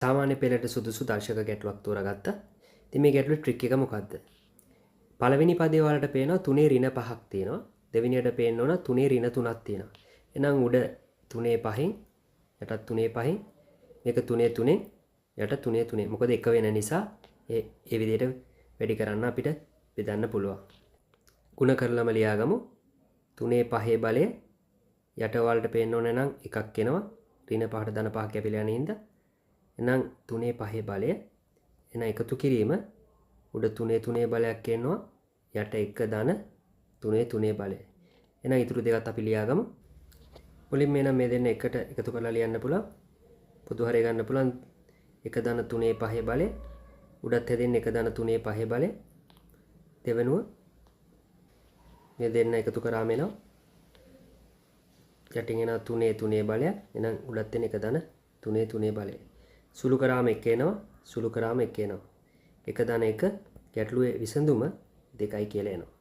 සාමාන්‍ය පෙළට සුදුසු දර්ශක ගැටලුවක් තෝරාගත්තා. ඉතින් මේ ගැටලුවේ ට්‍රික් එක මොකද්ද? පළවෙනි පදේ වලට පේනවා 3 ඍණ 5ක් තියෙනවා. දෙවෙනියට පේන්න ඕන 3 ඍණ 3ක් තියෙනවා. එහෙනම් උඩ 3 5න් යටත් 3 5න් මේක 3 3න් යට 3 3. මොකද එක වෙන නිසා ඒ විදිහට වැඩි කරන්න අපිට බෙදන්න පුළුවන්. ಗುಣ කරලම ලියාගමු. 3 5 බලය යට වලට පේන්න ඕන නම් එකක් එනවා. ඍණ 5ට ධන 5ක් කැපිලා යන හින්දා. එහෙනම් 3 5 බලය එහෙනම් එකතු කිරීම උඩ 3 3 බලයක් එනවා. යට 1 ධන 3 3 බලය. එහෙනම් ඊටු දෙකත් අපි ලියාගමු. මුලින්ම එනම් මේ දෙන්න එකට එකතු කරලා ලියන්න පුළුවන්. පොදු හරය ගන්න පුළුවන් 1 ධන 3 5 බලය. උඩත් හැදෙන්නේ 1 ධන 3 5 බලය. දෙවෙනුව මේ දෙන්න එකතු කරාම එනවා. යටින් එනවා 3 3 බලය. එහෙනම් උඩත් එන 1 ධන 3 3 බලය. සුළු කරාම 1 එනවා. සුළු කරාම 1 එනවා. 1 ධන 1 ගැටලුවේ විසඳුම 2යි කියලා එනවා.